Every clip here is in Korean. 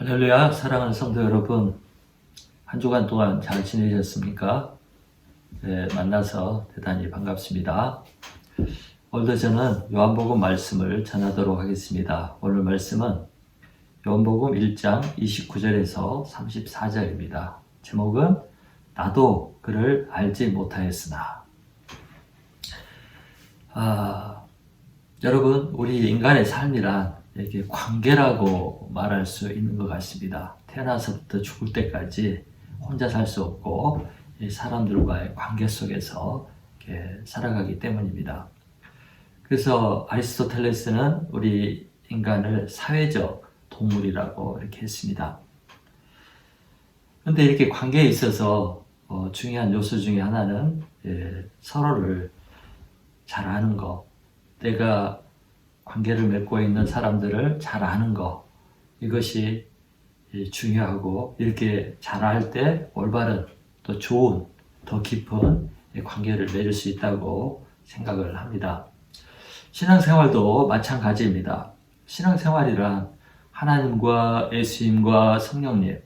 할렐루야, 사랑하는 성도 여러분, 한 주간 동안 잘 지내셨습니까? 네, 만나서 대단히 반갑습니다. 오늘도 저는 요한복음 말씀을 전하도록 하겠습니다. 오늘 말씀은 요한복음 1장 29절에서 34절입니다. 제목은 나도 그를 알지 못하였으나. 여러분, 우리 인간의 삶이란 이렇게 관계라고 말할 수 있는 것 같습니다. 태어나서부터 죽을 때까지 혼자 살 수 없고 사람들과의 관계 속에서 이렇게 살아가기 때문입니다. 그래서 아리스토텔레스는 우리 인간을 사회적 동물이라고 이렇게 했습니다. 그런데 이렇게 관계에 있어서 중요한 요소 중에 하나는 서로를 잘 아는 것, 내가 관계를 맺고 있는 사람들을 잘 아는 것, 이것이 중요하고, 이렇게 잘 알 때 올바른, 또 좋은, 더 깊은 관계를 맺을 수 있다고 생각을 합니다. 신앙생활도 마찬가지입니다. 신앙생활이란 하나님과 예수님과 성령님,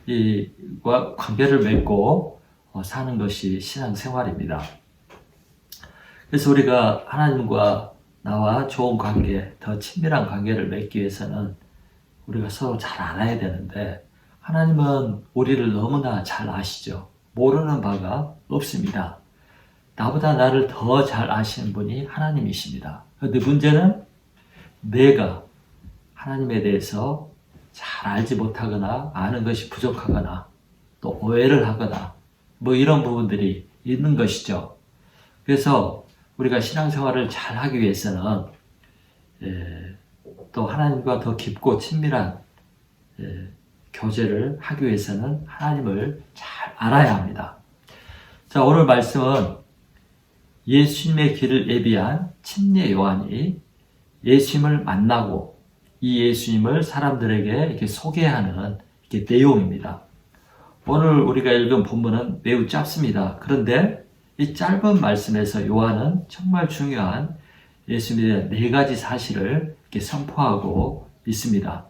이과 관계를 맺고 사는 것이 신앙생활입니다. 그래서 우리가 하나님과 나와 좋은 관계, 더 친밀한 관계를 맺기 위해서는 우리가 서로 잘 알아야 되는데, 하나님은 우리를 너무나 잘 아시죠. 모르는 바가 없습니다. 나보다 나를 더 잘 아시는 분이 하나님이십니다. 그런데 문제는 내가 하나님에 대해서 잘 알지 못하거나 아는 것이 부족하거나 또 오해를 하거나 뭐 이런 부분들이 있는 것이죠. 그래서 우리가 신앙생활을 잘 하기 위해서는 또 하나님과 더 깊고 친밀한 교제를 하기 위해서는 하나님을 잘 알아야 합니다. 자, 오늘 말씀은 예수님의 길을 예비한 침례 요한이 예수님을 만나고 이 예수님을 사람들에게 이렇게 소개하는 이렇게 내용입니다. 오늘 우리가 읽은 본문은 매우 짧습니다. 그런데 이 짧은 말씀에서 요한은 정말 중요한 예수님에 대한 4가지 사실을 이렇게 선포하고 있습니다.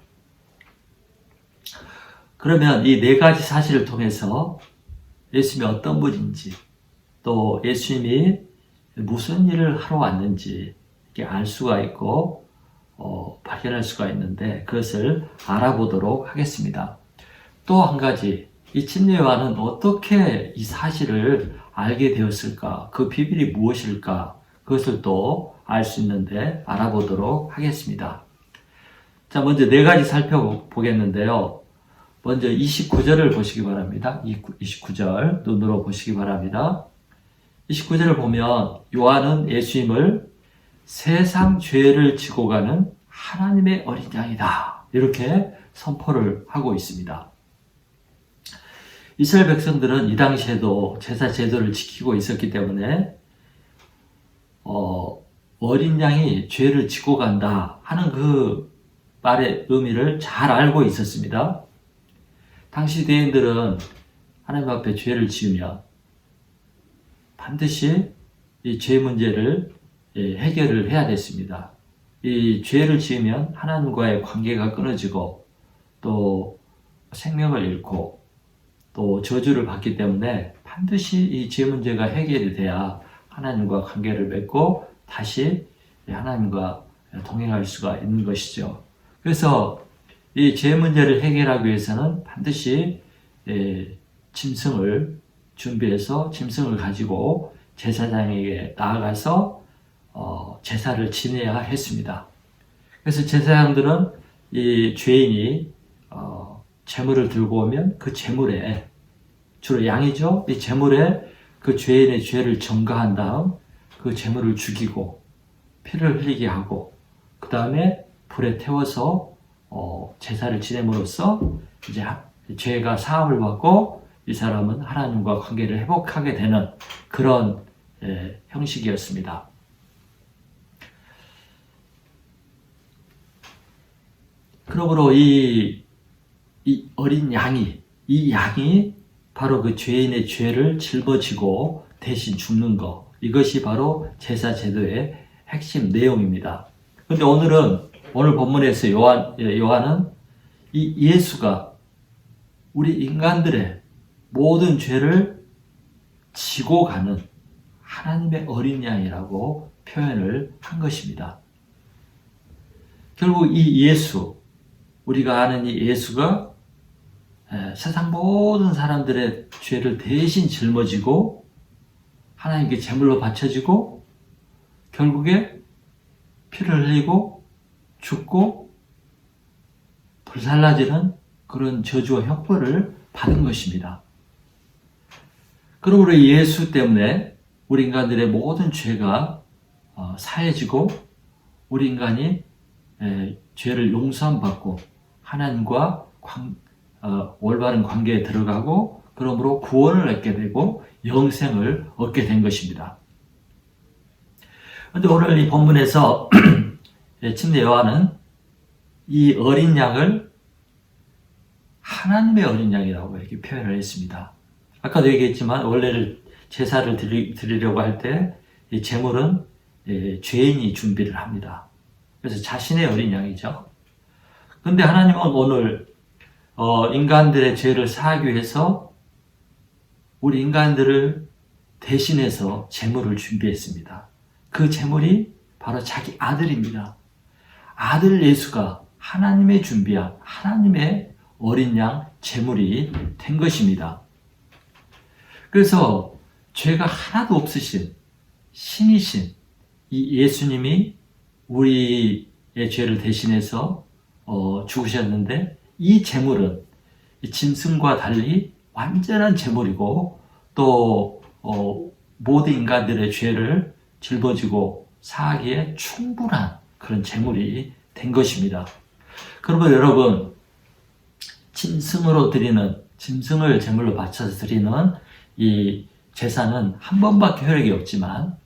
그러면 이 4가지 사실을 통해서 예수님이 어떤 분인지, 또 예수님이 무슨 일을 하러 왔는지 이렇게 알 수가 있고 발견할 수가 있는데, 그것을 알아보도록 하겠습니다. 또 한 가지, 이 침례 요한은 어떻게 이 사실을 알게 되었을까? 그 비밀이 무엇일까? 그것을 또 알 수 있는데 알아보도록 하겠습니다. 자, 먼저 4가지 살펴보겠는데요. 먼저 29절을 보시기 바랍니다. 29절 눈으로 보시기 바랍니다. 29절을 보면 요한은 예수님을 세상 죄를 지고 가는 하나님의 어린 양이다, 이렇게 선포를 하고 있습니다. 이스라엘 백성들은 이 당시에도 제사 제도를 지키고 있었기 때문에 어린 양이 죄를 지고 간다 하는 그 말의 의미를 잘 알고 있었습니다. 당시 유대인들은 하나님 앞에 죄를 지으면 반드시 이 죄 문제를 해결을 해야 됐습니다. 이 죄를 지으면 하나님과의 관계가 끊어지고 또 생명을 잃고 또 저주를 받기 때문에 반드시 이 죄 문제가 해결이 돼야 하나님과 관계를 맺고 다시 하나님과 동행할 수가 있는 것이죠. 그래서 이 죄 문제를 해결하기 위해서는 반드시 짐승을 준비해서 짐승을 가지고 제사장에게 나아가서 제사를 지내야 했습니다. 그래서 제사장들은 이 죄인이 제물을 들고 오면 그 제물에, 주로 양이죠, 이 제물에 그 죄인의 죄를 전가한 다음 그 제물을 죽이고 피를 흘리게 하고 그 다음에 불에 태워서 제사를 지냄으로써 이제 죄가 사함을 받고 이 사람은 하나님과 관계를 회복하게 되는 그런 형식이었습니다. 그러므로 이 어린 양이, 이 양이 바로 그 죄인의 죄를 짊어지고 대신 죽는 것, 이것이 바로 제사 제도의 핵심 내용입니다. 그런데 오늘 본문에서 요한은 이 예수가 우리 인간들의 모든 죄를 지고 가는 하나님의 어린 양이라고 표현을 한 것입니다. 결국 이 예수, 우리가 아는 이 예수가 세상 모든 사람들의 죄를 대신 짊어지고 하나님께 제물로 바쳐지고 결국에 피를 흘리고 죽고 불살라지는 그런 저주와 형벌을 받은 것입니다. 그러므로 예수 때문에 우리 인간들의 모든 죄가 사해지고 우리 인간이 죄를 용서받고 하나님과 올바른 관계에 들어가고 그러므로 구원을 얻게 되고 영생을 얻게 된 것입니다. 그런데 오늘 이 본문에서 침례 요한은 이 어린 양을 하나님의 어린 양이라고 이렇게 표현을 했습니다. 아까도 얘기했지만 원래를 제사를 드리려고 할 때 이 제물은 죄인이 준비를 합니다. 그래서 자신의 어린 양이죠. 그런데 하나님은 오늘 인간들의 죄를 사하기 위해서 우리 인간들을 대신해서 제물을 준비했습니다. 그 제물이 바로 자기 아들입니다. 아들 예수가 하나님의 준비한 하나님의 어린 양 제물이 된 것입니다. 그래서 죄가 하나도 없으신 신이신 이 예수님이 우리의 죄를 대신해서 죽으셨는데 이 제물은 짐승과 달리 완전한 제물이고 또 모든 인간들의 죄를 짊어지고 사하기에 충분한 그런 제물이 된 것입니다. 그러면 여러분 짐승을 제물로 바쳐서 드리는 이 제사는 한 번밖에 효력이 없지만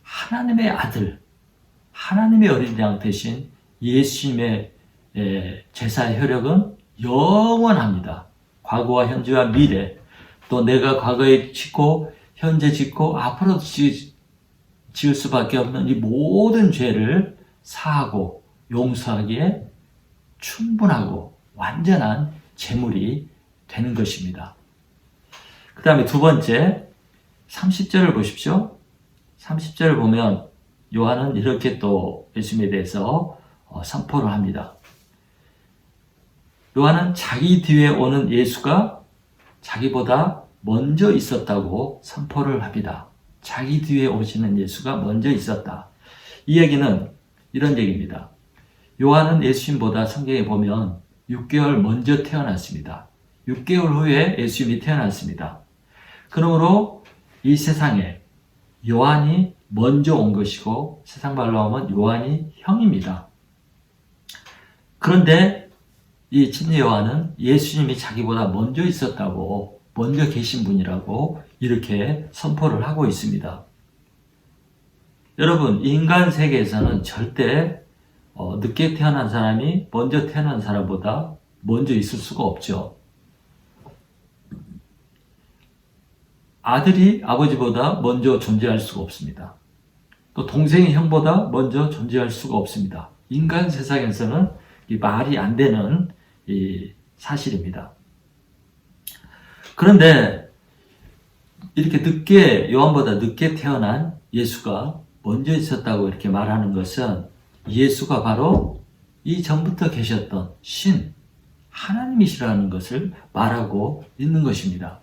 하나님의 아들, 하나님의 어린 양 대신 예수님의 제사의 효력은 영원합니다. 과거와 현재와 미래, 또 내가 과거에 짓고 현재 짓고 앞으로도 지을 수밖에 없는 이 모든 죄를 사하고 용서하기에 충분하고 완전한 제물이 되는 것입니다. 그 다음에 두 번째 30절을 보십시오. 30절을 보면 요한은 이렇게 또 예수님에 대해서 선포를 합니다. 요한은 자기 뒤에 오는 예수가 자기보다 먼저 있었다고 선포를 합니다. 자기 뒤에 오시는 예수가 먼저 있었다. 이 얘기는 이런 얘기입니다. 요한은 예수님보다 성경에 보면 6개월 먼저 태어났습니다. 6개월 후에 예수님이 태어났습니다. 그러므로 이 세상에 요한이 먼저 온 것이고 세상 말로 하면 요한이 형입니다. 그런데 이 침례 요한은 예수님이 자기보다 먼저 있었다고 먼저 계신 분이라고 이렇게 선포를 하고 있습니다. 여러분 인간 세계에서는 절대 늦게 태어난 사람이 먼저 태어난 사람보다 먼저 있을 수가 없죠. 아들이 아버지보다 먼저 존재할 수가 없습니다. 또 동생이 형보다 먼저 존재할 수가 없습니다. 인간 세상에서는 이 말이 안 되는 이 사실입니다. 그런데 이렇게 요한보다 늦게 태어난 예수가 먼저 있었다고 이렇게 말하는 것은 예수가 바로 이전부터 계셨던 신, 하나님이시라는 것을 말하고 있는 것입니다.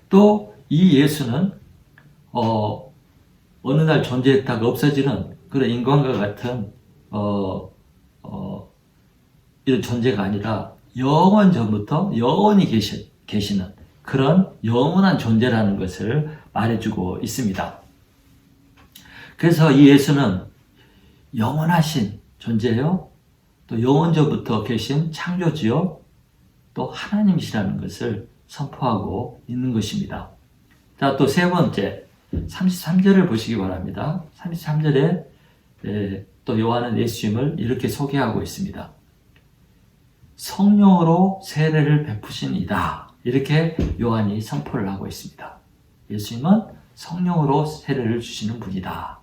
또 이 예수는 어느 날 존재했다가 없어지는 그런 인간과 같은 이런 존재가 아니라 영원 전부터 영원히 계시는 그런 영원한 존재라는 것을 말해주고 있습니다. 그래서 이 예수는 영원하신 존재요, 또 영원전부터 계신 창조주요, 또 하나님이시라는 것을 선포하고 있는 것입니다. 자, 또 세 번째 33절을 보시기 바랍니다. 33절에 또 요한은 예수님을 이렇게 소개하고 있습니다. 성령으로 세례를 베푸신 이다. 이렇게 요한이 선포를 하고 있습니다. 예수님은 성령으로 세례를 주시는 분이다.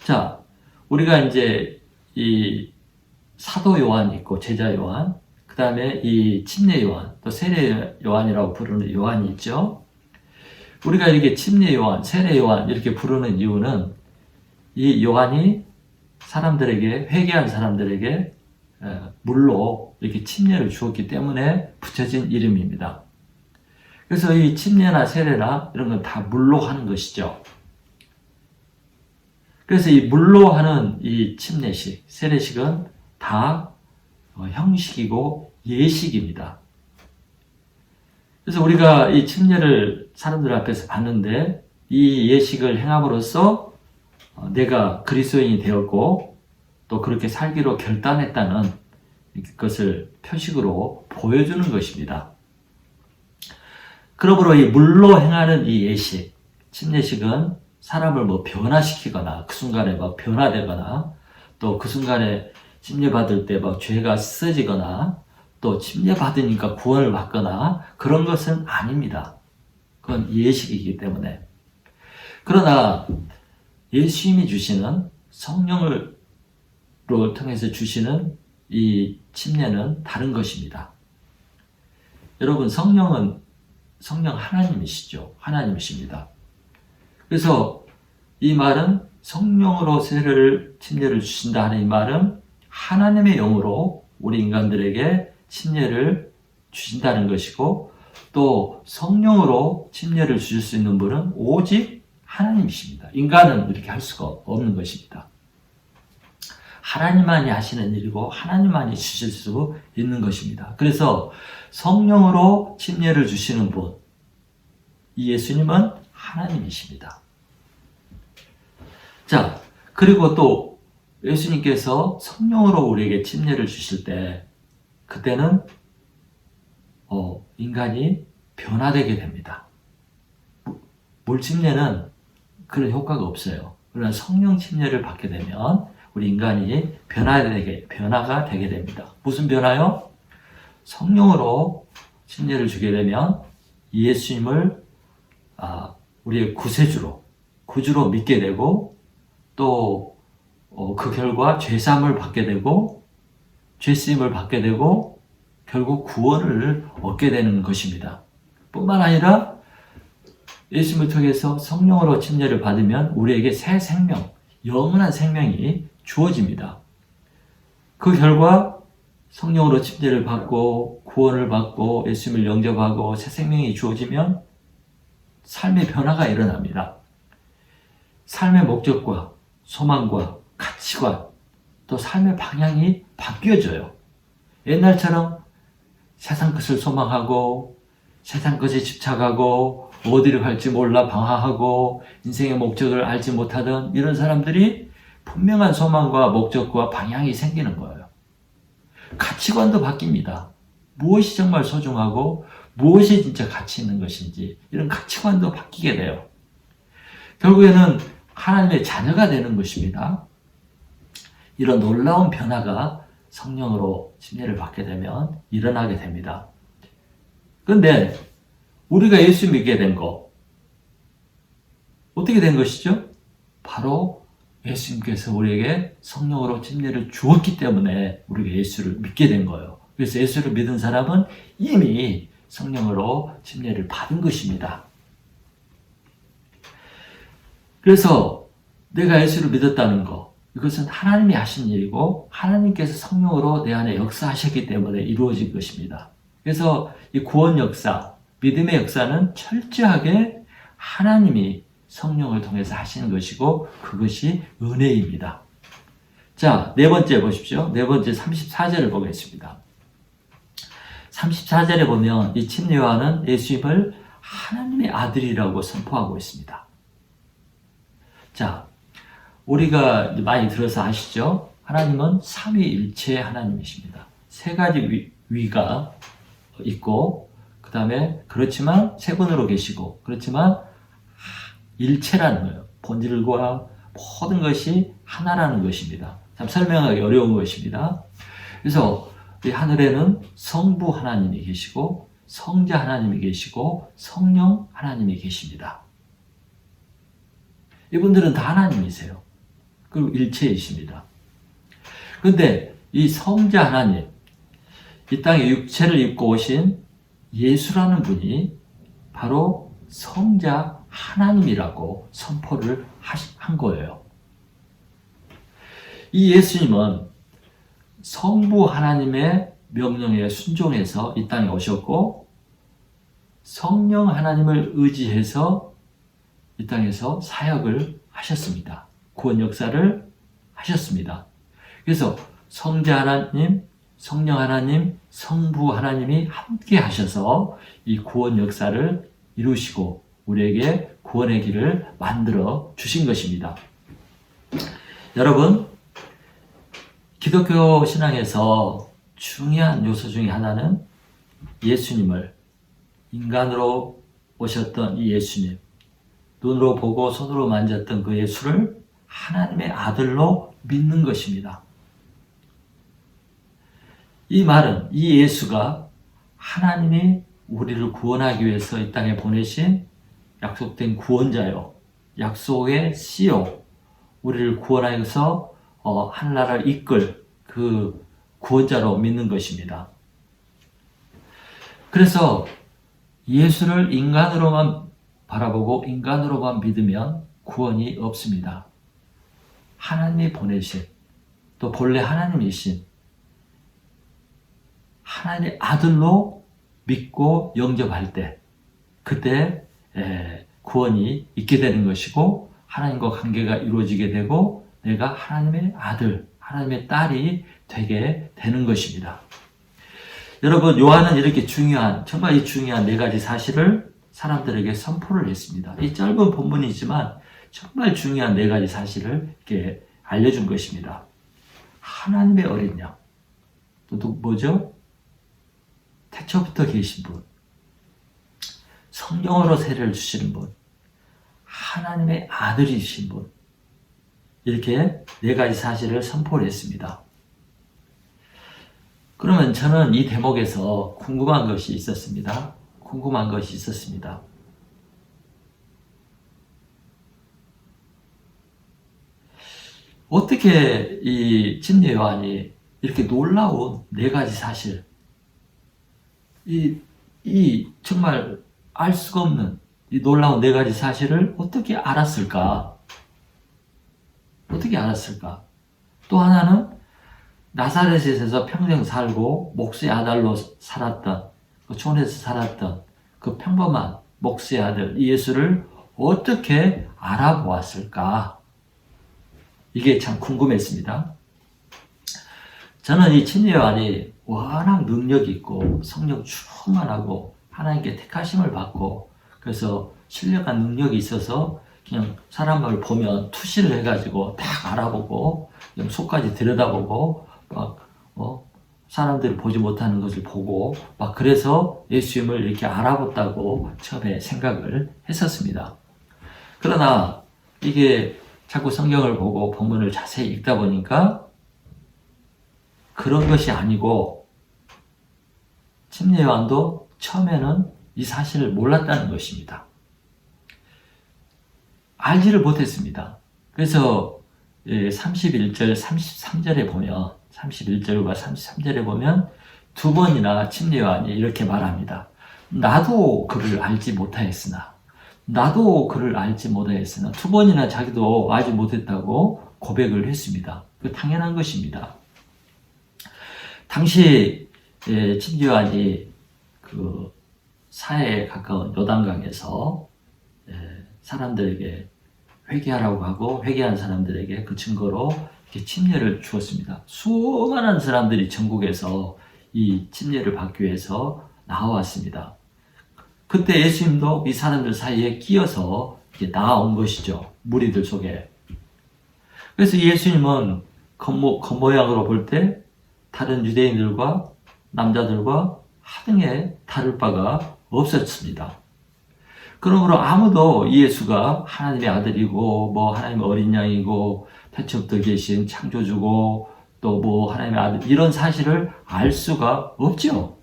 자, 우리가 이제 이 사도 요한이 있고 제자 요한, 그 그 다음에 이 침례 요한, 또 세례 요한이라고 부르는 요한이 있죠. 우리가 이렇게 침례 요한, 세례 요한 이렇게 부르는 이유는 이 요한이 사람들에게, 회개한 사람들에게 물로 이렇게 침례를 주었기 때문에 붙여진 이름입니다. 그래서 이 침례나 세례나 이런 건 다 물로 하는 것이죠. 그래서 이 물로 하는 이 침례식, 세례식은 다 형식이고 예식입니다. 그래서 우리가 이 침례를 사람들 앞에서 받는데 이 예식을 행함으로써 내가 그리스도인이 되었고 또 그렇게 살기로 결단했다는 것을 표식으로 보여주는 것입니다. 그러므로 이 물로 행하는 이 예식, 침례식은 사람을 뭐 변화시키거나 그 순간에 막 변화되거나 또 그 순간에 침례받을 때 막 죄가 씻어지거나 또 침례받으니까 구원을 받거나 그런 것은 아닙니다. 그건 예식이기 때문에. 그러나 예수님이 주시는 성령을 통해서 주시는 이 침례는 다른 것입니다. 여러분, 성령 하나님이시죠. 하나님이십니다. 그래서 이 말은 성령으로 침례를 주신다 하는 이 말은 하나님의 영으로 우리 인간들에게 침례를 주신다는 것이고 또 성령으로 침례를 주실 수 있는 분은 오직 하나님이십니다. 인간은 이렇게 할 수가 없는 것입니다. 하나님만이 하시는 일이고 하나님만이 주실 수 있는 것입니다. 그래서 성령으로 침례를 주시는 분, 이 예수님은 하나님이십니다. 자, 그리고 또 예수님께서 성령으로 우리에게 침례를 주실 때 그때는 인간이 변화되게 됩니다. 물 침례는 그런 효과가 없어요. 그러나 성령 침례를 받게 되면 우리 인간이 변화가 되게 됩니다. 무슨 변화요? 성령으로 침례를 주게 되면 예수님을 우리의 구주로 믿게 되고 또 그 결과 죄사함을 받게 되고 죄쓰임을 받게 되고 결국 구원을 얻게 되는 것입니다. 뿐만 아니라 예수님을 통해서 성령으로 침례를 받으면 우리에게 새 생명, 영원한 생명이 주어집니다. 그 결과 성령으로 침례를 받고 구원을 받고 예수님을 영접하고 새 생명이 주어지면 삶의 변화가 일어납니다. 삶의 목적과 소망과 가치관 또 삶의 방향이 바뀌어져요. 옛날처럼 세상 것을 소망하고 세상 것에 집착하고 어디를 갈지 몰라 방황하고 인생의 목적을 알지 못하던 이런 사람들이 분명한 소망과 목적과 방향이 생기는 거예요. 가치관도 바뀝니다. 무엇이 정말 소중하고 무엇이 진짜 가치 있는 것인지 이런 가치관도 바뀌게 돼요. 결국에는 하나님의 자녀가 되는 것입니다. 이런 놀라운 변화가 성령으로 침례를 받게 되면 일어나게 됩니다. 그런데 우리가 예수 믿게 된 거 어떻게 된 것이죠? 바로 예수님께서 우리에게 성령으로 침례를 주었기 때문에 우리가 예수를 믿게 된 거예요. 그래서 예수를 믿은 사람은 이미 성령으로 침례를 받은 것입니다. 그래서 내가 예수를 믿었다는 거, 이것은 하나님이 하신 일이고 하나님께서 성령으로 내 안에 역사하셨기 때문에 이루어진 것입니다. 그래서 이 구원 역사, 믿음의 역사는 철저하게 하나님이 성령을 통해서 하시는 것이고 그것이 은혜입니다. 자, 네 번째 보십시오. 네 번째 34절을 보겠습니다. 34절에 보면 이 침례 요한은 예수님을 하나님의 아들이라고 선포하고 있습니다. 자, 우리가 많이 들어서 아시죠? 하나님은 삼위일체의 하나님이십니다. 세 가지 위가 있고 그 다음에 그렇지만 세 분으로 계시고 그렇지만 일체라는 거예요. 본질과 모든 것이 하나라는 것입니다. 참 설명하기 어려운 것입니다. 그래서 이 하늘에는 성부 하나님이 계시고 성자 하나님이 계시고 성령 하나님이 계십니다. 이분들은 다 하나님이세요. 그리고 일체이십니다. 그런데 이 성자 하나님, 이 땅에 육체를 입고 오신 예수라는 분이 바로 성자 하나님이라고 선포를 한 거예요. 이 예수님은 성부 하나님의 명령에 순종해서 이 땅에 오셨고 성령 하나님을 의지해서 이 땅에서 사역을 하셨습니다. 구원 역사를 하셨습니다. 그래서 성자 하나님, 성령 하나님, 성부 하나님이 함께 하셔서 이 구원 역사를 이루시고 우리에게 구원의 길을 만들어 주신 것입니다. 여러분, 기독교 신앙에서 중요한 요소 중에 하나는 예수님을 인간으로 오셨던 이 예수님, 눈으로 보고 손으로 만졌던 그 예수를 하나님의 아들로 믿는 것입니다. 이 말은 이 예수가 하나님이 우리를 구원하기 위해서 이 땅에 보내신 약속된 구원자요, 약속의 씨요, 우리를 구원하여서 하늘나라를 이끌 그 구원자로 믿는 것입니다. 그래서 예수를 인간으로만 바라보고 인간으로만 믿으면 구원이 없습니다. 하나님이 보내신, 또 본래 하나님이신 하나님의 아들로 믿고 영접할 때, 그때 구원이 있게 되는 것이고 하나님과 관계가 이루어지게 되고 내가 하나님의 아들, 하나님의 딸이 되게 되는 것입니다. 여러분, 요한은 이렇게 정말 이 중요한 네 가지 사실을 사람들에게 선포를 했습니다. 이 짧은 본문이지만 정말 중요한 네 가지 사실을 이렇게 알려준 것입니다. 하나님의 어린 양, 또 뭐죠? 태초부터 계신 분, 성령으로 세례를 주시는 분, 하나님의 아들이신 분, 이렇게 네 가지 사실을 선포를 했습니다. 그러면 저는 이 대목에서 궁금한 것이 있었습니다. 어떻게 이 침례 요한이 이렇게 놀라운 네 가지 사실, 이 정말 알 수가 없는 이 놀라운 네 가지 사실을 어떻게 알았을까? 또 하나는 나사렛에서 평생 살고 목수의 아들로 살았던, 그 촌에서 살았던 그 평범한 목수의 아들 예수를 어떻게 알아보았을까? 이게 참 궁금했습니다. 저는 이 침례 요한이 워낙 능력이 있고 성령 충만하고 하나님께 택하심을 받고 그래서 신령한 능력이 있어서 그냥 사람을 보면 투시를 해가지고 딱 알아보고 속까지 들여다보고 막 사람들이 보지 못하는 것을 보고 막 그래서 예수님을 이렇게 알아봤다고 처음에 생각을 했었습니다. 그러나 이게 자꾸 성경을 보고 본문을 자세히 읽다 보니까 그런 것이 아니고 침례 요한도 처음에는 이 사실을 몰랐다는 것입니다. 알지를 못했습니다. 그래서 31절, 33절에 보면 31절과 33절에 보면 두 번이나 침례 요한이 이렇게 말합니다. 나도 그를 알지 못하였으나 두 번이나 자기도 알지 못했다고 고백을 했습니다. 그 당연한 것입니다. 당시 침례 요한이 그 사해에 가까운 요단강에서 사람들에게 회개하라고 하고 회개한 사람들에게 그 증거로 이렇게 침례를 주었습니다. 수많은 사람들이 전국에서 이 침례를 받기 위해서 나와왔습니다. 그때 예수님도 이 사람들 사이에 끼어서 이렇게 나온 것이죠. 무리들 속에. 그래서 예수님은 겉모양으로 볼 때 다른 유대인들과 남자들과 하등에 다를 바가 없었습니다. 그러므로 아무도 예수가 하나님의 아들이고 뭐 하나님의 어린 양이고 태초부터 계신 창조주고 또 뭐 하나님의 아들 이런 사실을 알 수가 없죠.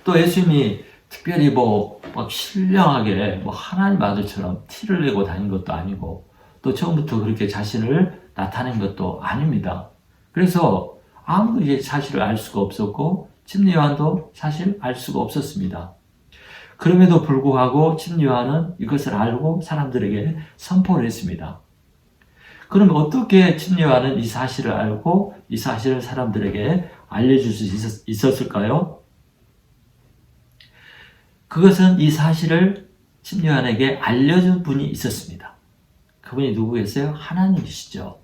또 예수님이 특별히 막 신령하게 하나님 아들처럼 티를 내고 다닌 것도 아니고 또 처음부터 그렇게 자신을 나타낸 것도 아닙니다. 그래서 아무도 이제 사실을 알 수가 없었고 침례 요한도 사실 알 수가 없었습니다. 그럼에도 불구하고 침례 요한은 이것을 알고 사람들에게 선포를 했습니다. 그럼 어떻게 침례 요한은 이 사실을 알고 이 사실을 사람들에게 알려줄 수 있었을까요? 그것은 이 사실을 침례 요한에게 알려준 분이 있었습니다. 그분이 누구겠어요? 하나님이시죠.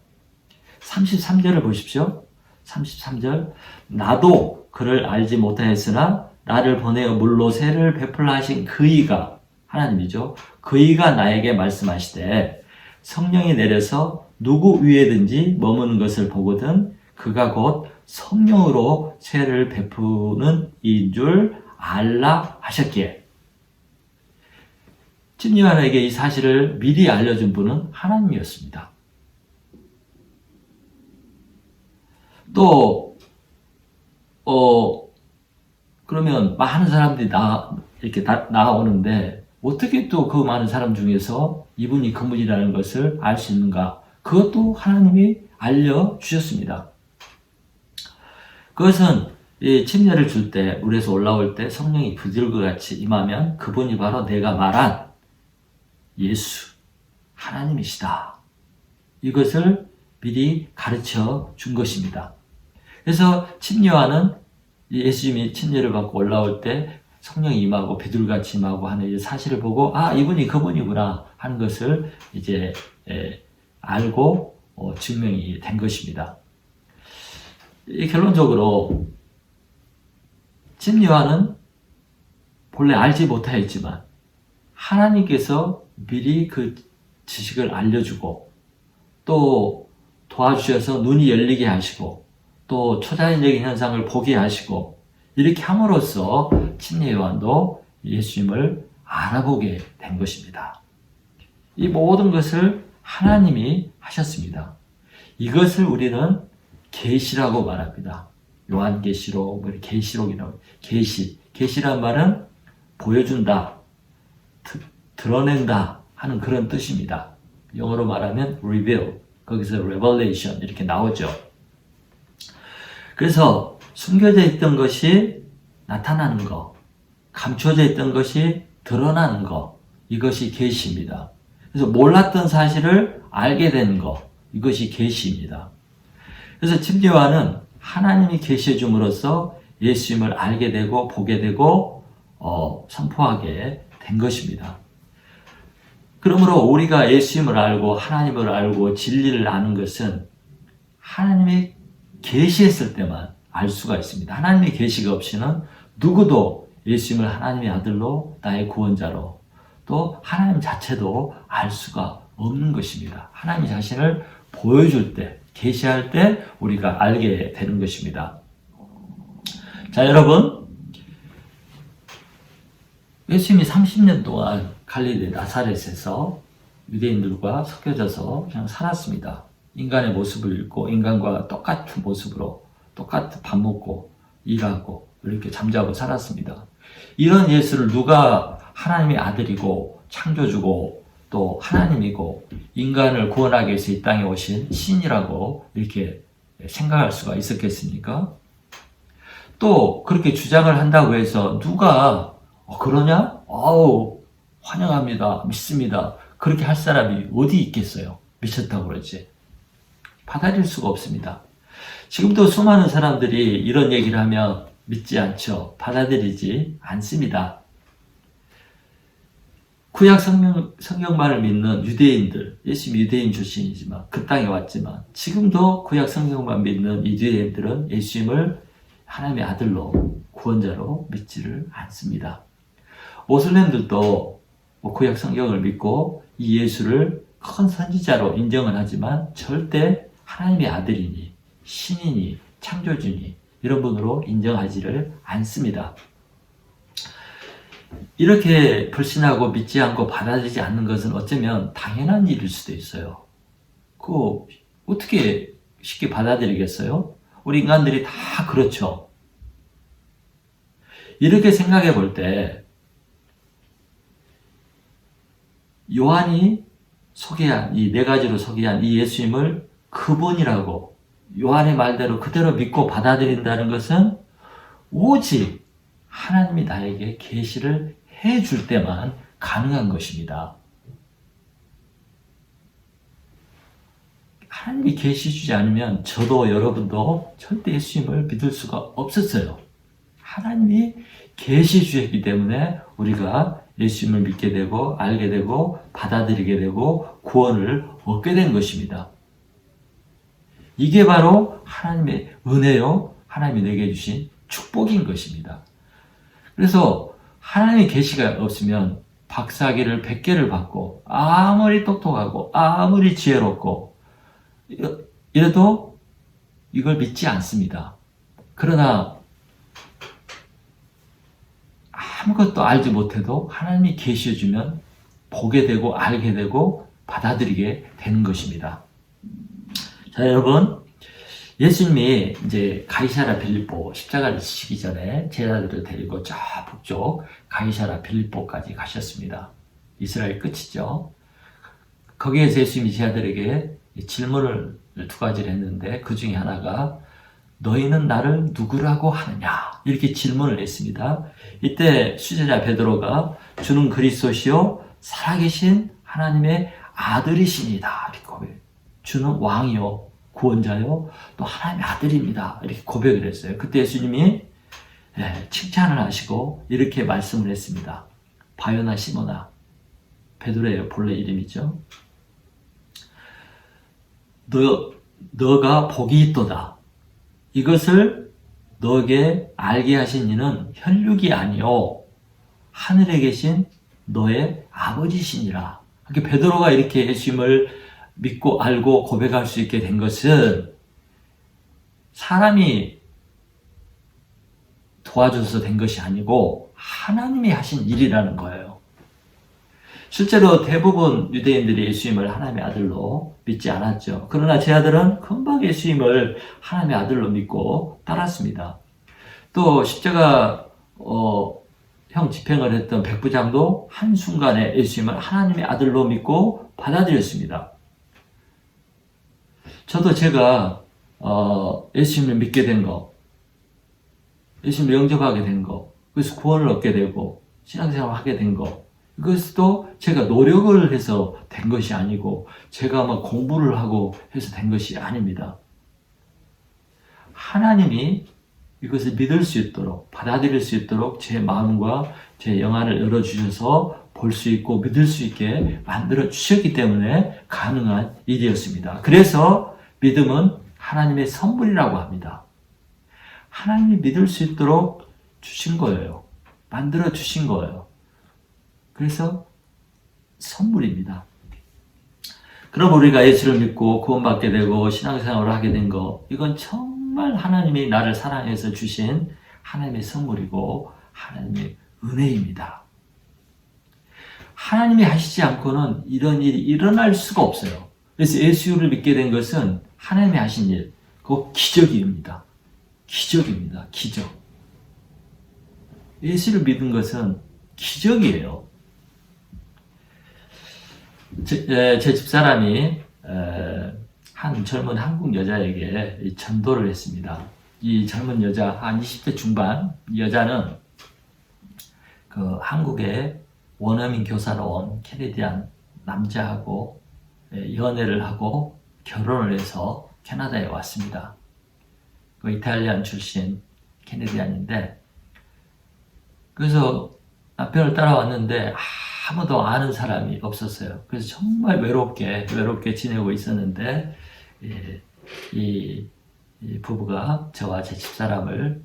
33절을 보십시오. 33절 나도 그를 알지 못하였으나 나를 보내어 물로 세를 베풀라 하신 그이가 하나님이죠. 그이가 나에게 말씀하시되 성령이 내려서 누구 위에든지 머무는 것을 보거든 그가 곧 성령으로 세를 베푸는 이인 줄 알라 하셨기에 침례 요한에게 이 사실을 미리 알려준 분은 하나님이었습니다. 또 그러면 많은 사람들이 이렇게 나오는데 어떻게 또 그 많은 사람 중에서 이분이 그분이라는 것을 알 수 있는가? 그것도 하나님이 알려주셨습니다. 그것은 이 침례를 줄 때, 물에서 올라올 때 성령이 부들과 같이 임하면 그분이 바로 내가 말한 예수, 하나님이시다. 이것을 미리 가르쳐 준 것입니다. 그래서 침례 요한은 예수님이 침례를 받고 올라올 때 성령이 임하고 비둘기같이 임하고 하는 이 사실을 보고 이분이 그분이구나 하는 것을 이제 알고 증명이 된 것입니다. 결론적으로 침례 요한은 본래 알지 못하였지만 하나님께서 미리 그 지식을 알려주고 또 도와주셔서 눈이 열리게 하시고 또 초자연적인 현상을 보게 하시고 이렇게 함으로써 침례 요한도 예수님을 알아보게 된 것입니다. 이 모든 것을 하나님이 하셨습니다. 이것을 우리는 계시라고 말합니다. 요한계시록, 계시록이라고. 계시란 말은 보여준다, 드러낸다 하는 그런 뜻입니다. 영어로 말하면 reveal, 거기서 revelation 이렇게 나오죠. 그래서 숨겨져 있던 것이 나타나는 것, 감춰져 있던 것이 드러나는 것, 이것이 계시입니다. 그래서 몰랐던 사실을 알게 되는 것, 이것이 계시입니다. 그래서 침례 요한은 하나님이 계시해 줌으로써 예수님을 알게 되고 보게 되고 선포하게 된 것입니다. 그러므로 우리가 예수님을 알고 하나님을 알고 진리를 아는 것은 하나님이 계시했을 때만 알 수가 있습니다. 하나님의 계시가 없이는 누구도 예수님을 하나님의 아들로 나의 구원자로 또 하나님 자체도 알 수가 없는 것입니다. 하나님 자신을 보여줄 때, 계시할 때 우리가 알게 되는 것입니다. 자, 여러분, 예수님이 30년 동안 갈릴리 나사렛에서 유대인들과 섞여져서 그냥 살았습니다. 인간의 모습을 입고 인간과 똑같은 모습으로 똑같은 밥 먹고 일하고 이렇게 잠자고 살았습니다. 이런 예수를 누가 하나님의 아들이고 창조주고 또 하나님이고 인간을 구원하기 위해서 이 땅에 오신 신이라고 이렇게 생각할 수가 있었겠습니까? 또 그렇게 주장을 한다고 해서 누가 그러냐? 환영합니다. 믿습니다. 그렇게 할 사람이 어디 있겠어요? 미쳤다고 그러지. 받아들일 수가 없습니다. 지금도 수많은 사람들이 이런 얘기를 하면 믿지 않죠. 받아들이지 않습니다. 구약 성경만을 믿는 유대인들, 예수님이 유대인 출신이지만 그 땅에 왔지만 지금도 구약 성경만 믿는 이 유대인들은 예수님을 하나님의 아들로 구원자로 믿지를 않습니다. 모슬렘들도 구약 성경을 믿고 이 예수를 큰 선지자로 인정을 하지만 절대 하나님의 아들이니 신이니 창조주니 이런 분으로 인정하지를 않습니다. 이렇게 불신하고 믿지 않고 받아들이지 않는 것은 어쩌면 당연한 일일 수도 있어요. 그거 어떻게 쉽게 받아들이겠어요? 우리 인간들이 다 그렇죠. 이렇게 생각해 볼 때 요한이 소개한 이 네 가지로 소개한 이 예수님을 그분이라고 요한의 말대로 그대로 믿고 받아들인다는 것은 오직 하나님이 나에게 계시를 해줄 때만 가능한 것입니다. 하나님이 계시 주지 않으면 저도 여러분도 절대 예수님을 믿을 수가 없었어요. 하나님이 계시 주셨기 때문에 우리가 예수님을 믿게 되고 알게 되고 받아들이게 되고 구원을 얻게 된 것입니다. 이게 바로 하나님의 은혜요, 하나님이 내게 주신 축복인 것입니다. 그래서 하나님의 계시가 없으면 박사학위를 100개를 받고 아무리 똑똑하고 아무리 지혜롭고 이래도 이걸 믿지 않습니다. 그러나 아무것도 알지 못해도 하나님이 계시해 주면 보게 되고 알게 되고 받아들이게 되는 것입니다. 자, 여러분, 예수님이 이제 가이사랴 빌립보 십자가를 지시기 전에 제자들을 데리고 저 북쪽 가이사랴 빌립보까지 가셨습니다. 이스라엘 끝이죠. 거기에서 예수님이 제자들에게 질문을 두 가지를 했는데 그 중에 하나가 너희는 나를 누구라고 하느냐? 이렇게 질문을 했습니다. 이때 수제자 베드로가 주는 그리스도시요 살아계신 하나님의 아들이시니다. 이렇게 고백. 주는 왕이요 구원자요 또 하나님의 아들입니다. 이렇게 고백을 했어요. 그때 예수님이 칭찬을 하시고 이렇게 말씀을 했습니다. 바요나 시모나, 베드로의 본래 이름이죠. 너가 복이 있도다. 이것을 너에게 알게 하신 이는 혈육이 아니요 하늘에 계신 너의 아버지시니라. 그러니까 베드로가 이렇게 예수님을 믿고 알고 고백할 수 있게 된 것은 사람이 도와줘서 된 것이 아니고 하나님이 하신 일이라는 거예요. 실제로 대부분 유대인들이 예수님을 하나님의 아들로 믿지 않았죠. 그러나 제 아들은 금방 예수님을 하나님의 아들로 믿고 따랐습니다. 또 십자가 형 집행을 했던 백부장도 한순간에 예수님을 하나님의 아들로 믿고 받아들였습니다. 저도 제가 예수님을 믿게 된 거, 예수님을 영접하게 된 거, 그래서 구원을 얻게 되고 신앙생활을 하게 된 거, 이것도 제가 노력을 해서 된 것이 아니고 제가 막 공부를 하고 해서 된 것이 아닙니다. 하나님이 이것을 믿을 수 있도록 받아들일 수 있도록 제 마음과 제 영안을 열어주셔서 볼 수 있고 믿을 수 있게 만들어 주셨기 때문에 가능한 일이었습니다. 그래서 믿음은 하나님의 선물이라고 합니다. 하나님이 믿을 수 있도록 주신 거예요. 만들어 주신 거예요. 그래서 선물입니다. 그럼 우리가 예수를 믿고 구원받게 되고 신앙생활을 하게 된 거, 이건 정말 하나님이 나를 사랑해서 주신 하나님의 선물이고 하나님의 은혜입니다. 하나님이 하시지 않고는 이런 일이 일어날 수가 없어요. 그래서 예수를 믿게 된 것은 하나님이 하신 일, 그거 기적입니다. 기적입니다. 기적. 예수를 믿은 것은 기적이에요. 제 집사람이 한 젊은 한국 여자에게 전도를 했습니다. 이 젊은 여자, 한 20대 중반 여자는 그 한국에 원어민 교사로 온 캐네디안 남자하고 연애를 하고 결혼을 해서 캐나다에 왔습니다. 그 이탈리안 출신 캐네디안인데, 그래서 남편을 따라왔는데 아무도 아는 사람이 없었어요. 그래서 정말 외롭게 지내고 있었는데, 이 부부가 저와 제 집사람을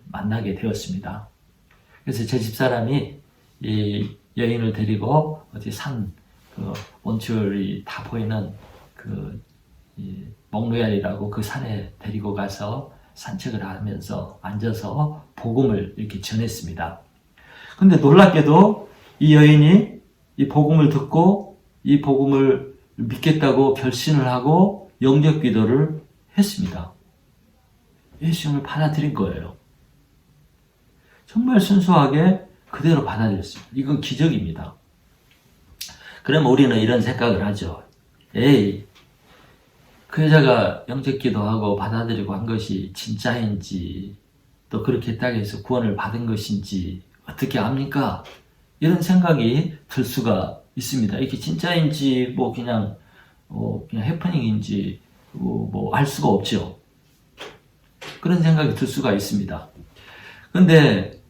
만나게 되었습니다. 그래서 제 집사람이 이 여인을 데리고 어디 몬트리올이 다 보이는 몽르얄이라고 그 산에 데리고 가서 산책을 하면서 앉아서 복음을 이렇게 전했습니다. 근데 놀랍게도 이 여인이 이 복음을 듣고 이 복음을 믿겠다고 결심을 하고 영접 기도를 했습니다. 예수님을 받아들인 거예요. 정말 순수하게 그대로 받아들였습니다. 이건 기적입니다. 그러면 우리는 이런 생각을 하죠. 에이, 그 여자가 영접기도 하고 받아들이고 한 것이 진짜인지, 또 그렇게 했다고 해서 구원을 받은 것인지 어떻게 압니까? 이런 생각이 들 수가 있습니다. 이게 진짜인지 뭐 그냥 해프닝인지 뭐 알 수가 없죠. 그런 생각이 들 수가 있습니다. 근데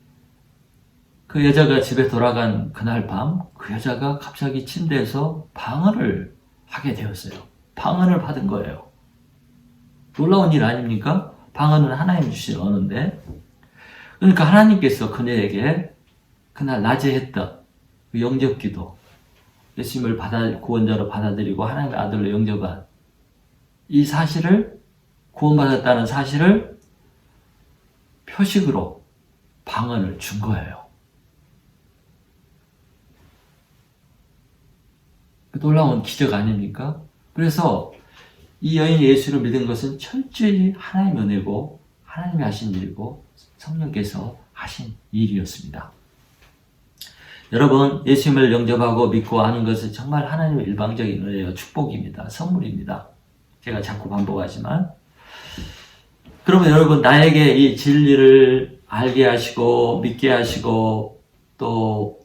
그 여자가 집에 돌아간 그날 밤, 그 여자가 갑자기 침대에서 방언을 하게 되었어요. 방언을 받은 거예요. 놀라운 일 아닙니까? 방언은 하나님 주신 언어인데, 그러니까 하나님께서 그녀에게 그날 낮에 했던 그 영접기도, 예수님을 구원자로 받아들이고 하나님의 아들로 영접한 이 사실을, 구원받았다는 사실을 표식으로 방언을 준 거예요. 놀라운 기적 아닙니까? 그래서 이 여인이 예수를 믿은 것은 철저히 하나님의 은혜고 하나님이 하신 일이고 성령께서 하신 일이었습니다. 여러분, 예수님을 영접하고 믿고 아는 것은 정말 하나님의 일방적인 은혜요, 축복입니다. 선물입니다. 제가 자꾸 반복하지만, 그러면 여러분, 나에게 이 진리를 알게 하시고 믿게 하시고 또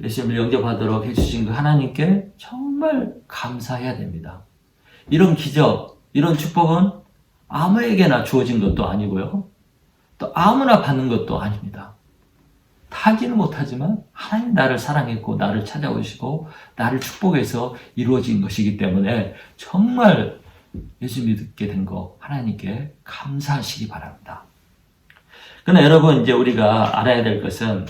예수님을 영접하도록 해주신 그 하나님께 정말 감사해야 됩니다. 이런 기적, 이런 축복은 아무에게나 주어진 것도 아니고요, 또 아무나 받는 것도 아닙니다. 타지는 못하지만 하나님 나를 사랑했고 나를 찾아오시고 나를 축복해서 이루어진 것이기 때문에 정말 예수 믿게 된 거 하나님께 감사하시기 바랍니다. 그러나 여러분, 이제 우리가 알아야 될 것은,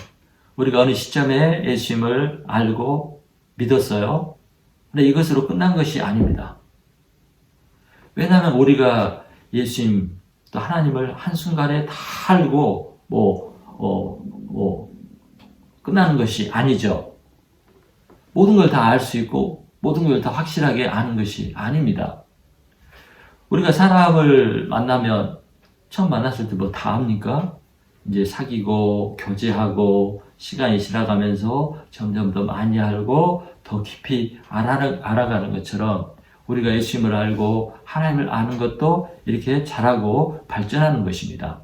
우리가 어느 시점에 예수님을 알고 믿었어요. 근데 이것으로 끝난 것이 아닙니다. 왜냐하면 우리가 예수님 또 하나님을 한순간에 다 알고 끝나는 것이 아니죠. 모든 걸 다 알 수 있고 모든 걸 다 확실하게 아는 것이 아닙니다. 우리가 사람을 만나면 처음 만났을 때 뭐 다 압니까? 이제 사귀고 교제하고 시간이 지나가면서 점점 더 많이 알고 더 깊이 알아가는 것처럼 우리가 예수님을 알고 하나님을 아는 것도 이렇게 자라고 발전하는 것입니다.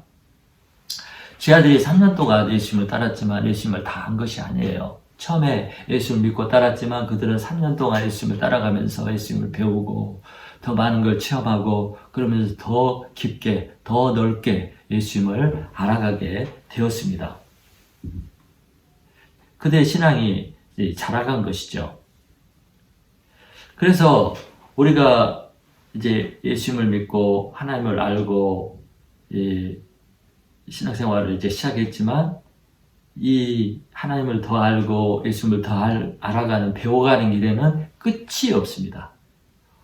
제 아들이 3년 동안 예수님을 따랐지만 예수님을 다 한 것이 아니에요. 처음에 예수님을 믿고 따랐지만 그들은 3년 동안 예수님을 따라가면서 예수님을 배우고 더 많은 걸 체험하고 그러면서 더 깊게, 더 넓게 예수님을 알아가게 되었습니다. 그들의 신앙이 자라간 것이죠. 그래서 우리가 이제 예수님을 믿고 하나님을 알고 신앙생활을 이제 시작했지만 이 하나님을 더 알고 예수님을 더 알아가는, 배워가는 길에는 끝이 없습니다.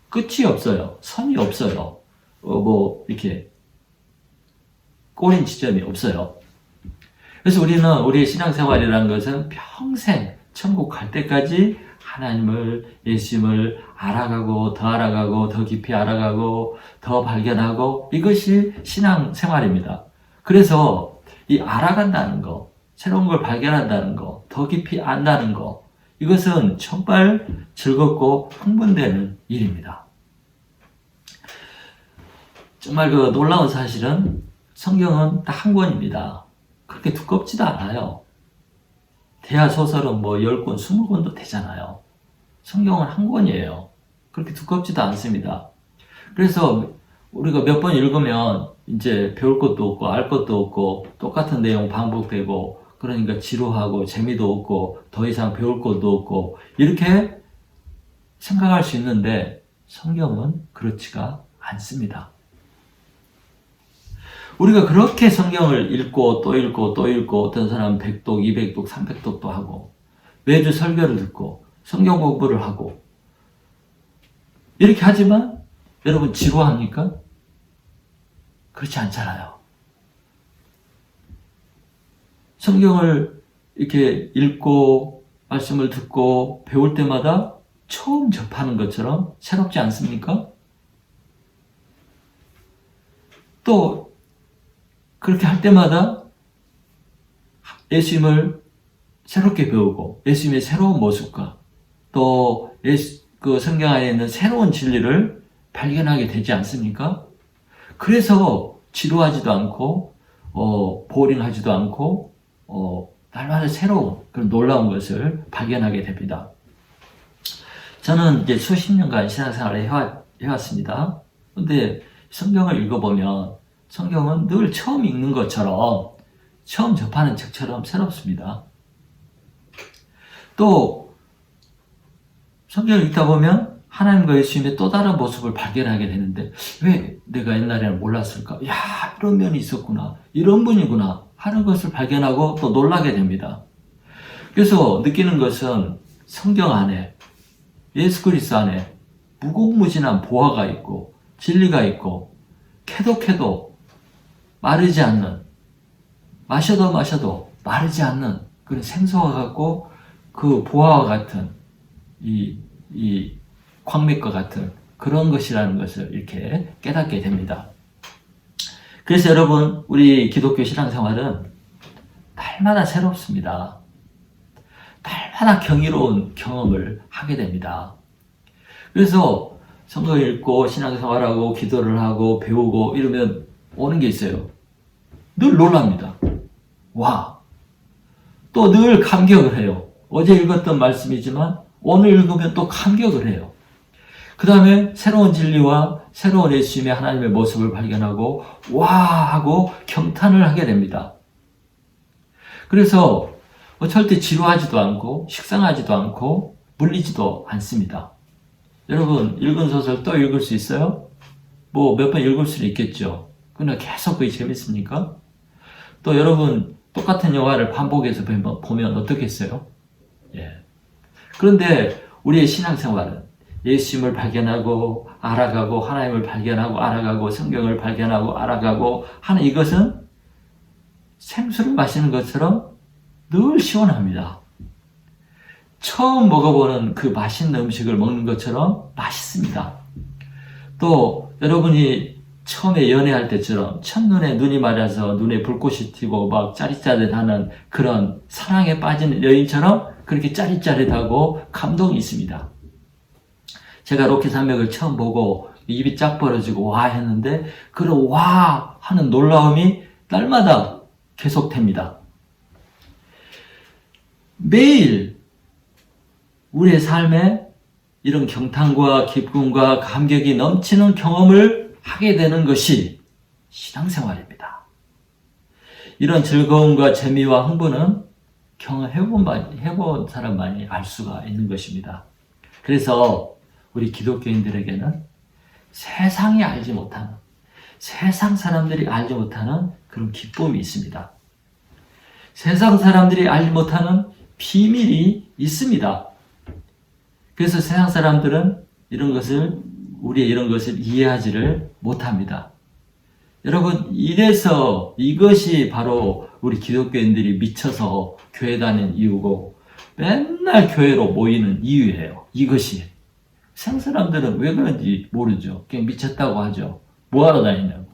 끝이 없어요. 선이 없어요. 이렇게 꼬린 지점이 없어요. 그래서 우리는 우리의 신앙생활이라는 것은 평생 천국 갈 때까지 하나님을, 예수님을 알아가고 더 깊이 알아가고 더 발견하고, 이것이 신앙생활입니다. 그래서 이 알아간다는 거, 새로운 걸 발견한다는 거, 더 깊이 안다는 거, 이것은 정말 즐겁고 흥분되는 일입니다. 정말 그 놀라운 사실은 성경은 딱 한 권입니다. 그렇게 두껍지도 않아요. 대하소설은 10권, 20권도 되잖아요. 성경은 한 권이에요. 그렇게 두껍지도 않습니다. 그래서 우리가 몇 번 읽으면 이제 배울 것도 없고 알 것도 없고 똑같은 내용 반복되고, 그러니까 지루하고 재미도 없고 더 이상 배울 것도 없고 이렇게 생각할 수 있는데, 성경은 그렇지가 않습니다. 우리가 그렇게 성경을 읽고 또 읽고 또 읽고, 어떤 사람은 100독, 200독, 300독도 하고 매주 설교를 듣고 성경 공부를 하고 이렇게 하지만 여러분, 지루합니까? 그렇지 않잖아요. 성경을 이렇게 읽고 말씀을 듣고 배울 때마다 처음 접하는 것처럼 새롭지 않습니까? 또 그렇게 할 때마다 예수님을 새롭게 배우고 예수님의 새로운 모습과 또 그 성경 안에 있는 새로운 진리를 발견하게 되지 않습니까? 그래서 지루하지도 않고 보링하지도 않고 날마다 새로운 그런 놀라운 것을 발견하게 됩니다. 저는 이제 수십 년간 신앙생활을 해왔습니다. 근데 성경을 읽어보면 성경은 늘 처음 읽는 것처럼 처음 접하는 책처럼 새롭습니다. 또 성경을 읽다 보면 하나님과 예수님의 또 다른 모습을 발견하게 되는데 왜 내가 옛날에는 몰랐을까? 야, 이런 면이 있었구나. 이런 분이구나 하는 것을 발견하고 또 놀라게 됩니다. 그래서 느끼는 것은 성경 안에 예수 그리스도 안에 무궁무진한 보화가 있고 진리가 있고 캐도 마르지 않는, 마셔도 마르지 않는 그런 생수와 같고 그 보화와 같은 이 광맥과 같은 그런 것이라는 것을 이렇게 깨닫게 됩니다. 그래서 여러분, 우리 기독교 신앙생활은 날마다 새롭습니다. 날마다 경이로운 경험을 하게 됩니다. 그래서 성경을 읽고 신앙생활하고 기도를 하고 배우고 이러면 오는 게 있어요. 늘 놀랍니다. 와! 또 늘 감격을 해요. 어제 읽었던 말씀이지만 오늘 읽으면 또 감격을 해요. 그 다음에 새로운 진리와 새로운 예수님의 하나님의 모습을 발견하고 와! 하고 경탄을 하게 됩니다. 그래서 절대 지루하지도 않고 식상하지도 않고 물리지도 않습니다. 여러분, 읽은 소설 또 읽을 수 있어요? 뭐 몇 번 읽을 수는 있겠죠. 그러나 계속 그게 재밌습니까? 또 여러분, 똑같은 영화를 반복해서 보면 어떻겠어요? 예. 그런데 우리의 신앙생활은 예수님을 발견하고 알아가고 하나님을 발견하고 알아가고 성경을 발견하고 알아가고 하는 이것은 생수를 마시는 것처럼 늘 시원합니다. 처음 먹어보는 그 맛있는 음식을 먹는 것처럼 맛있습니다. 또 여러분이 처음에 연애할 때처럼 첫눈에 눈이 맞아서 눈에 불꽃이 튀고 막 짜릿짜릿하는 그런 사랑에 빠진 여인처럼 그렇게 짜릿짜릿하고 감동이 있습니다. 제가 로키 산맥을 처음 보고 입이 쫙 벌어지고 와 했는데 그런 와 하는 놀라움이 날마다 계속됩니다. 매일 우리의 삶에 이런 경탄과 기쁨과 감격이 넘치는 경험을 하게 되는 것이 신앙생활입니다. 이런 즐거움과 재미와 흥분은 경험해본 사람만이 알 수가 있는 것입니다. 그래서 우리 기독교인들에게는 세상이 알지 못하는, 세상 사람들이 알지 못하는 그런 기쁨이 있습니다. 세상 사람들이 알지 못하는 비밀이 있습니다. 그래서 세상 사람들은 우리의 이런 것을 이해하지를 못합니다. 여러분, 이래서 이것이 바로 우리 기독교인들이 미쳐서 교회 다니는 이유고 맨날 교회로 모이는 이유예요. 이것이. 세상 사람들은 왜 그런지 모르죠. 그냥 미쳤다고 하죠. 뭐하러 다니냐고.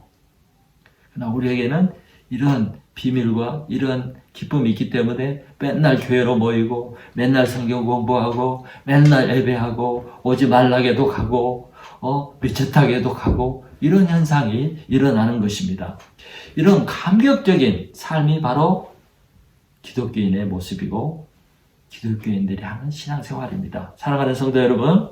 그러나 우리에게는 이런 비밀과 이런 기쁨이 있기 때문에 맨날 교회로 모이고 맨날 성경 공부하고 맨날 예배하고 오지 말라게도 가고 미쳤다게도 가고 이런 현상이 일어나는 것입니다. 이런 감격적인 삶이 바로 기독교인의 모습이고 기독교인들이 하는 신앙생활입니다. 사랑하는 성도 여러분,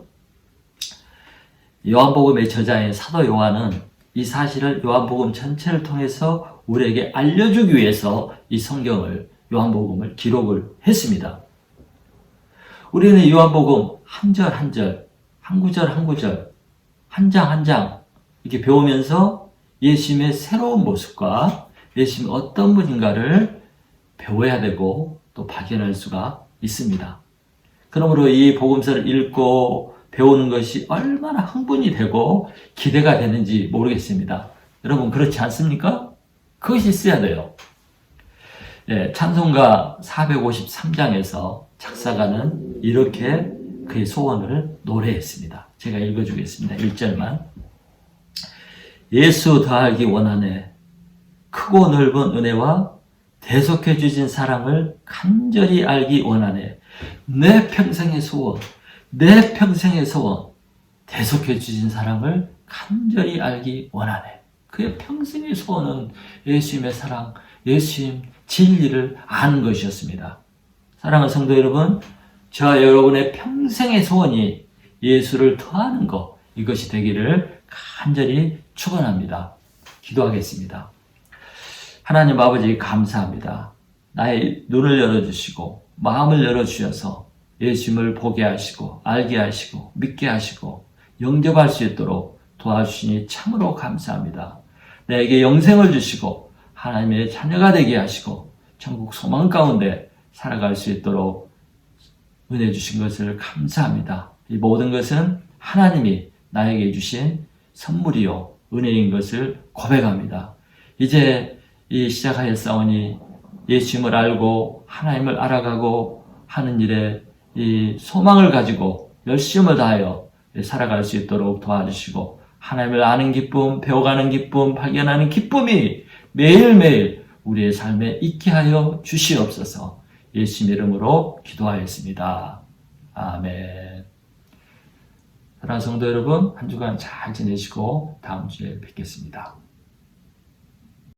요한복음의 저자인 사도 요한은 이 사실을 요한복음 전체를 통해서 우리에게 알려주기 위해서 이 성경을, 요한복음을 기록을 했습니다. 우리는 요한복음 한 절 한 절, 한 구절 한 구절, 한 장 한 장 이렇게 배우면서 예수님의 새로운 모습과 예수님이 어떤 분인가를 배워야 되고 또 발견할 수가 있습니다. 그러므로 이 복음서를 읽고 배우는 것이 얼마나 흥분이 되고 기대가 되는지 모르겠습니다. 여러분 그렇지 않습니까? 그것이 있어야 돼요. 네, 찬송가 453장에서 작사가는 이렇게 그의 소원을 노래했습니다. 제가 읽어주겠습니다. 1절만. 예수 더 알기 원하네. 크고 넓은 은혜와 대속해 주신 사랑을 간절히 알기 원하네. 내 평생의 소원, 내 평생의 소원, 대속해 주신 사랑을 간절히 알기 원하네. 그의 평생의 소원은 예수님의 사랑, 예수님 진리를 아는 것이었습니다. 사랑하는 성도 여러분, 저와 여러분의 평생의 소원이 예수를 더하는 것, 이것이 되기를 간절히 축원합니다. 기도하겠습니다. 하나님 아버지 감사합니다. 나의 눈을 열어주시고 마음을 열어주셔서 예수님을 보게 하시고 알게 하시고 믿게 하시고 영접할 수 있도록 도와주시니 참으로 감사합니다. 내게 영생을 주시고 하나님의 자녀가 되게 하시고 천국 소망 가운데 살아갈 수 있도록 은혜 주신 것을 감사합니다. 이 모든 것은 하나님이 나에게 주신 선물이요 은혜인 것을 고백합니다. 이제 이 시작하였사오니 예수님을 알고 하나님을 알아가고 하는 일에 이 소망을 가지고 열심을 다하여 살아갈 수 있도록 도와주시고 하나님을 아는 기쁨, 배워가는 기쁨, 발견하는 기쁨이 매일매일 우리의 삶에 있게 하여 주시옵소서. 예수님 이름으로 기도하였습니다. 아멘. 사랑하는 성도 여러분, 한 주간 잘 지내시고 다음 주에 뵙겠습니다.